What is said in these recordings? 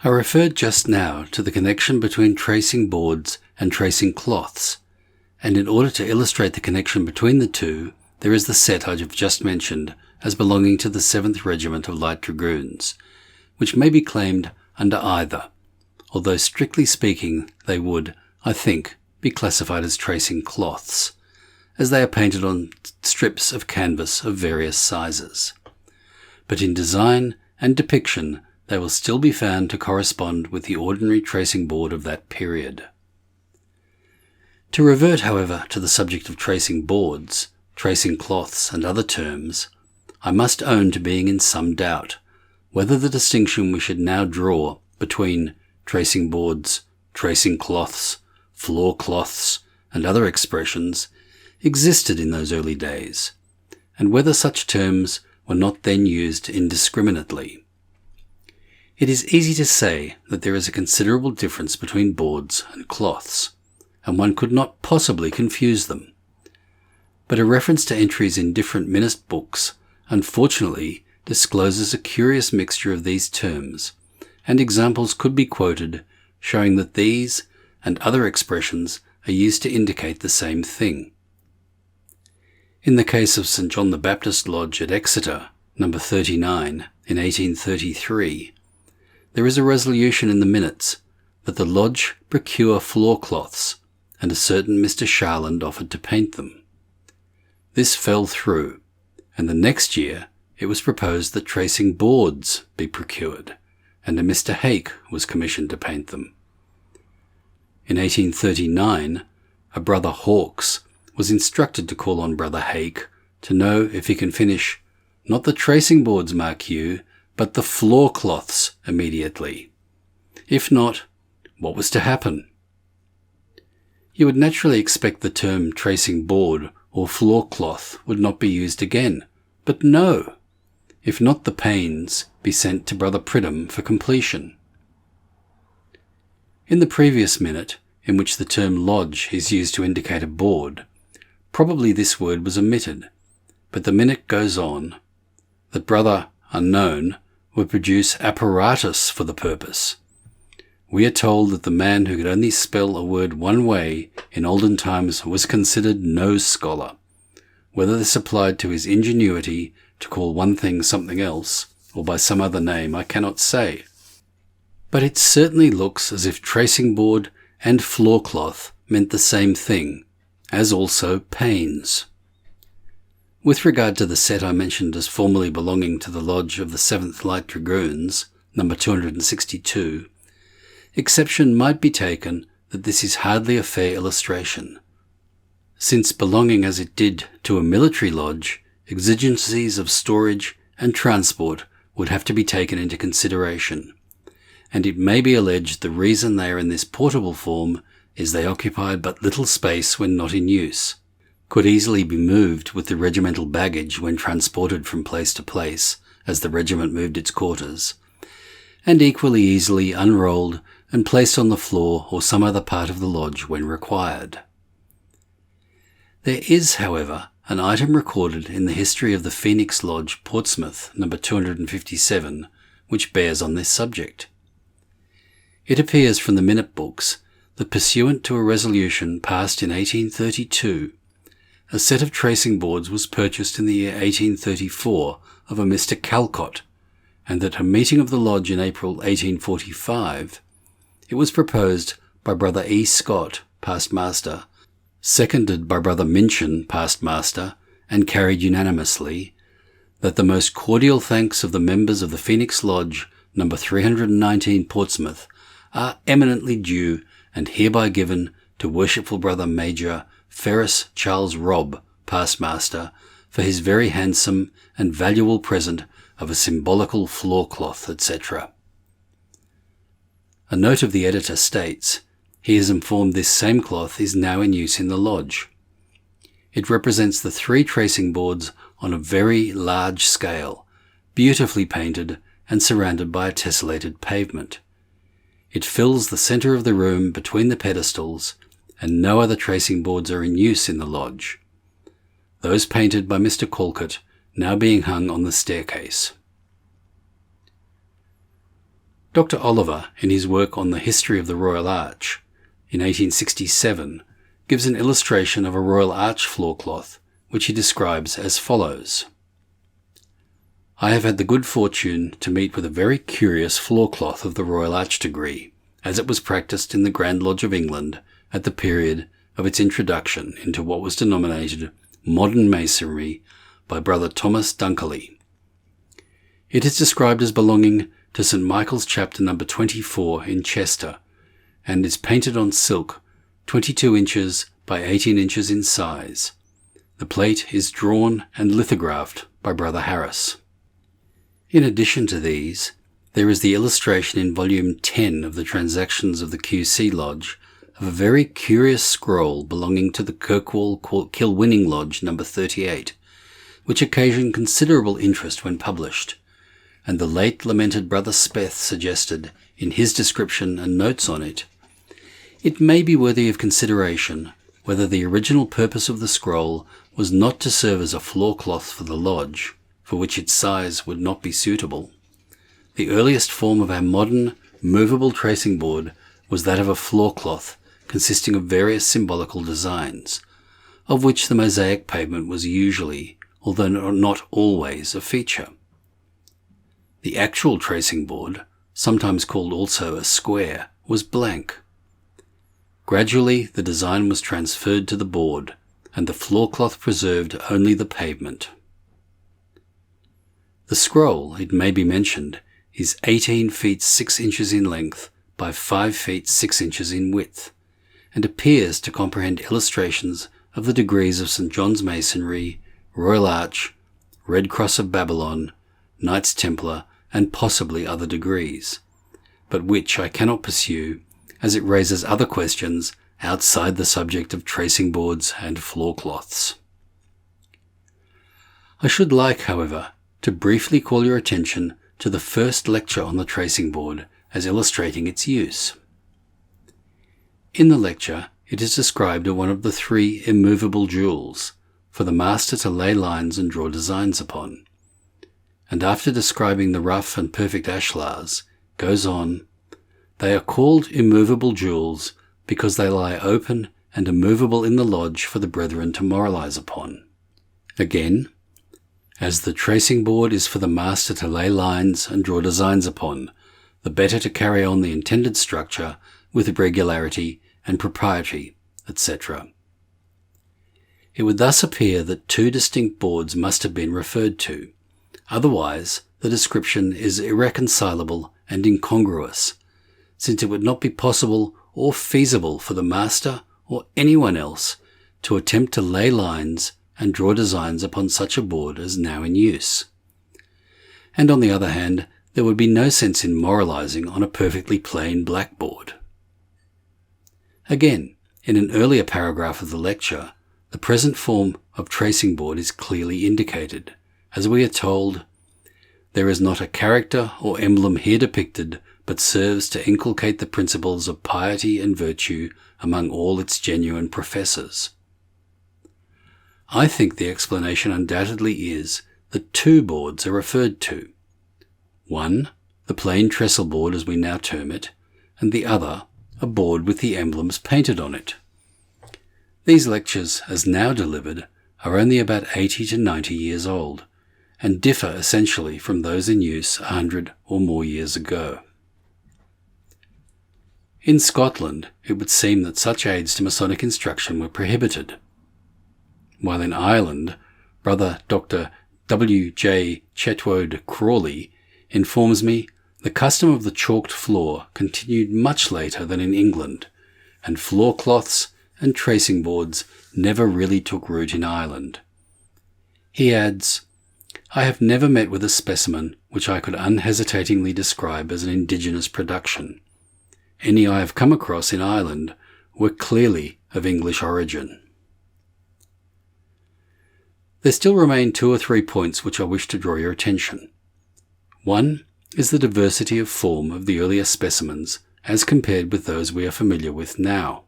I referred just now to the connection between tracing boards and tracing cloths, and in order to illustrate the connection between the two, there is the set I have just mentioned as belonging to the 7th Regiment of Light Dragoons, which may be claimed under either, although strictly speaking they would, I think, be classified as tracing cloths, as they are painted on strips of canvas of various sizes. But in design and depiction they will still be found to correspond with the ordinary tracing board of that period. To revert, however, to the subject of tracing boards, tracing cloths and other terms, I must own to being in some doubt whether the distinction we should now draw between tracing boards, tracing cloths, floor cloths, and other expressions existed in those early days, and whether such terms were not then used indiscriminately. It is easy to say that there is a considerable difference between boards and cloths, and one could not possibly confuse them. But a reference to entries in different minute books unfortunately discloses a curious mixture of these terms, and examples could be quoted showing that these and other expressions are used to indicate the same thing. In the case of St. John the Baptist Lodge at Exeter, number 39, in 1833, there is a resolution in the minutes that the lodge procure floor cloths, and a certain Mr. Sharland offered to paint them. This fell through, and the next year it was proposed that tracing boards be procured, and a Mr. Hake was commissioned to paint them. In 1839, a Brother Hawkes was instructed to call on Brother Hake to know if he can finish not the tracing boards, mark you, but the floor cloths immediately. If not, what was to happen? You would naturally expect the term tracing board or floor cloth would not be used again, but no, if not the pains be sent to Brother Pridham for completion. In the previous minute, in which the term lodge is used to indicate a board, probably this word was omitted, but the minute goes on that Brother Unknown would produce apparatus for the purpose. We are told that the man who could only spell a word one way in olden times was considered no scholar. Whether this applied to his ingenuity to call one thing something else, or by some other name, I cannot say. But it certainly looks as if tracing board and floor cloth meant the same thing, as also panes. With regard to the set I mentioned as formerly belonging to the Lodge of the 7th Light Dragoons, number 262, exception might be taken that this is hardly a fair illustration, since belonging as it did to a military lodge, exigencies of storage and transport would have to be taken into consideration, and it may be alleged the reason they are in this portable form is they occupied but little space when not in use, could easily be moved with the regimental baggage when transported from place to place as the regiment moved its quarters, and equally easily unrolled and placed on the floor or some other part of the lodge when required. There is, however, an item recorded in the history of the Phoenix Lodge, Portsmouth, number 257, which bears on this subject. It appears from the minute books that pursuant to a resolution passed in 1832, a set of tracing boards was purchased in the year 1834 of a Mr. Calcott, and that at a meeting of the lodge in April 1845, it was proposed by Brother E. Scott, past master, seconded by Brother Minchin, past master, and carried unanimously, that the most cordial thanks of the members of the Phoenix Lodge, number 319 Portsmouth, are eminently due and hereby given to Worshipful Brother Major Ferris Charles Robb, past master, for his very handsome and valuable present of a symbolical floor cloth, etc. A note of the editor states, he is informed this same cloth is now in use in the lodge. It represents the 3 tracing boards on a very large scale, beautifully painted and surrounded by a tessellated pavement. It fills the centre of the room between the pedestals, and no other tracing boards are in use in the lodge, those painted by Mr. Calcott now being hung on the staircase. Dr. Oliver, in his work on the history of the Royal Arch, in 1867, gives an illustration of a Royal Arch floor cloth, which he describes as follows. I have had the good fortune to meet with a very curious floor cloth of the Royal Arch degree, as it was practised in the Grand Lodge of England at the period of its introduction into what was denominated modern Masonry by Brother Thomas Dunkerley. It is described as belonging to St. Michael's Chapter No. 24 in Chester, and is painted on silk, 22 inches by 18 inches in size. The plate is drawn and lithographed by Brother Harris. In addition to these, there is the illustration in Volume 10 of the Transactions of the Q.C. Lodge of a very curious scroll belonging to the Kirkwall Kilwinning Lodge No. 38, which occasioned considerable interest when published, and the late lamented Brother Speth suggested, in his description and notes on it, it may be worthy of consideration whether the original purpose of the scroll was not to serve as a floor cloth for the lodge, for which its size would not be suitable. The earliest form of our modern, movable tracing board was that of a floor cloth consisting of various symbolical designs, of which the mosaic pavement was usually, although not always, a feature. The actual tracing board, sometimes called also a square, was blank. Gradually the design was transferred to the board, and the floor cloth preserved only the pavement. The scroll, it may be mentioned, is 18 feet 6 inches in length by 5 feet 6 inches in width, and appears to comprehend illustrations of the degrees of St. John's Masonry, Royal Arch, Red Cross of Babylon, Knights Templar, and possibly other degrees, but which I cannot pursue, as it raises other questions outside the subject of tracing boards and floor cloths. I should like, however, to briefly call your attention to the first lecture on the tracing board as illustrating its use. In the lecture, it is described as one of the 3 immovable jewels for the master to lay lines and draw designs upon, and after describing the rough and perfect ashlars, goes on, they are called immovable jewels because they lie open and immovable in the lodge for the brethren to moralize upon. Again, as the tracing board is for the master to lay lines and draw designs upon, the better to carry on the intended structure with regularity and propriety, etc. It would thus appear that 2 distinct boards must have been referred to. Otherwise, the description is irreconcilable and incongruous, since it would not be possible or feasible for the master or anyone else to attempt to lay lines and draw designs upon such a board as now in use. And on the other hand, there would be no sense in moralizing on a perfectly plain blackboard. Again, in an earlier paragraph of the lecture, the present form of tracing board is clearly indicated, as we are told, there is not a character or emblem here depicted, but serves to inculcate the principles of piety and virtue among all its genuine professors. I think the explanation undoubtedly is that 2 boards are referred to. One, the plain trestle board as we now term it, and the other, a board with the emblems painted on it. These lectures, as now delivered, are only about 80 to 90 years old, and differ essentially from those in use 100 or more years ago. In Scotland, it would seem that such aids to Masonic instruction were prohibited, while in Ireland, Brother Dr. W. J. Chetwode Crawley informs me the custom of the chalked floor continued much later than in England, and floor cloths and tracing boards never really took root in Ireland. He adds, I have never met with a specimen which I could unhesitatingly describe as an indigenous production. Any I have come across in Ireland were clearly of English origin. There still remain 2 or 3 points which I wish to draw your attention. One is the diversity of form of the earlier specimens as compared with those we are familiar with now.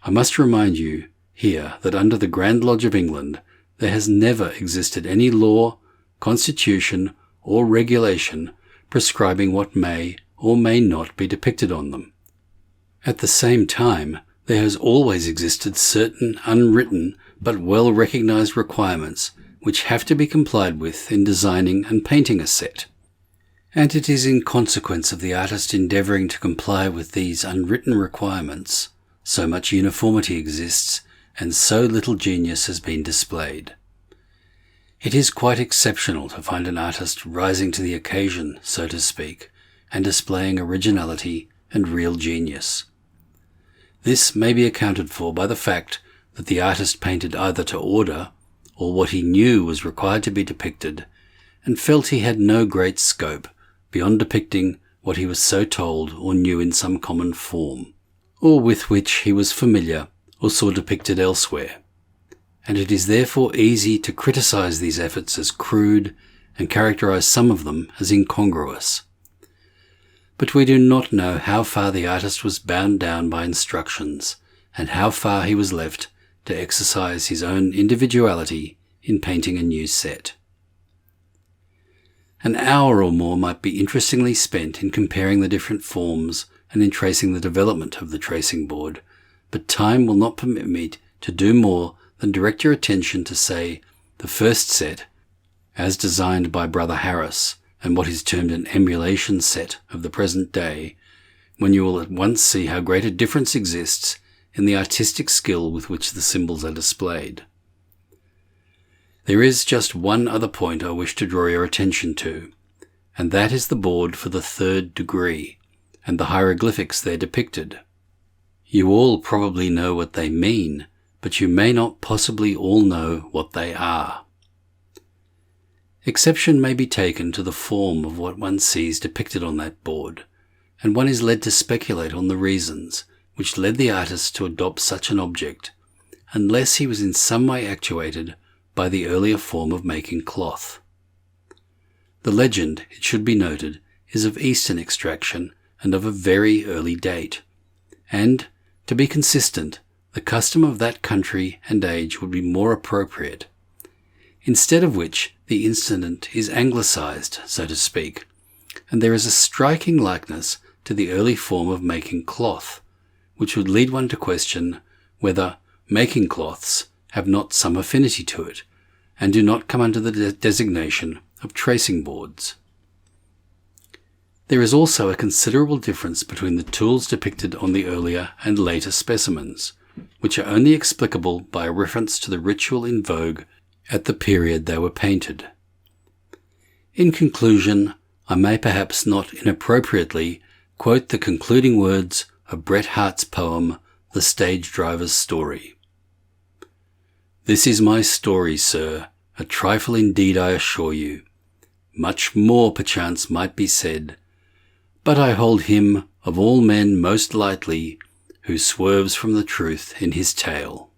I must remind you here that under the Grand Lodge of England there has never existed any law, constitution, or regulation prescribing what may or may not be depicted on them. At the same time, there has always existed certain unwritten but well-recognized requirements which have to be complied with in designing and painting a set. And it is in consequence of the artist endeavouring to comply with these unwritten requirements, so much uniformity exists and so little genius has been displayed. It is quite exceptional to find an artist rising to the occasion, so to speak, and displaying originality and real genius. This may be accounted for by the fact that the artist painted either to order, or what he knew was required to be depicted, and felt he had no great scope beyond depicting what he was so told or knew in some common form, or with which he was familiar or saw depicted elsewhere. And it is therefore easy to criticize these efforts as crude and characterize some of them as incongruous. But we do not know how far the artist was bound down by instructions, and how far he was left to exercise his own individuality in painting a new set. An hour or more might be interestingly spent in comparing the different forms and in tracing the development of the tracing board, but time will not permit me to do more than direct your attention to, say, the first set, as designed by Brother Harris, and what is termed an emulation set of the present day, when you will at once see how great a difference exists in the artistic skill with which the symbols are displayed. There is just one other point I wish to draw your attention to, and that is the board for the third degree, and the hieroglyphics there depicted. You all probably know what they mean, but you may not possibly all know what they are. Exception may be taken to the form of what one sees depicted on that board, and one is led to speculate on the reasons which led the artist to adopt such an object, unless he was in some way actuated by the earlier form of making cloth. The legend, it should be noted, is of Eastern extraction and of a very early date, and, to be consistent, the custom of that country and age would be more appropriate, instead of which the incident is anglicized, so to speak, and there is a striking likeness to the early form of making cloth, which would lead one to question whether making cloths have not some affinity to it, and do not come under the designation of tracing boards. There is also a considerable difference between the tools depicted on the earlier and later specimens, which are only explicable by a reference to the ritual in vogue at the period they were painted. In conclusion, I may perhaps not inappropriately quote the concluding words of Bret Harte's poem, The Stage Driver's Story. "This is my story, sir, a trifle indeed I assure you. Much more perchance might be said, but I hold him of all men most lightly who swerves from the truth in his tale."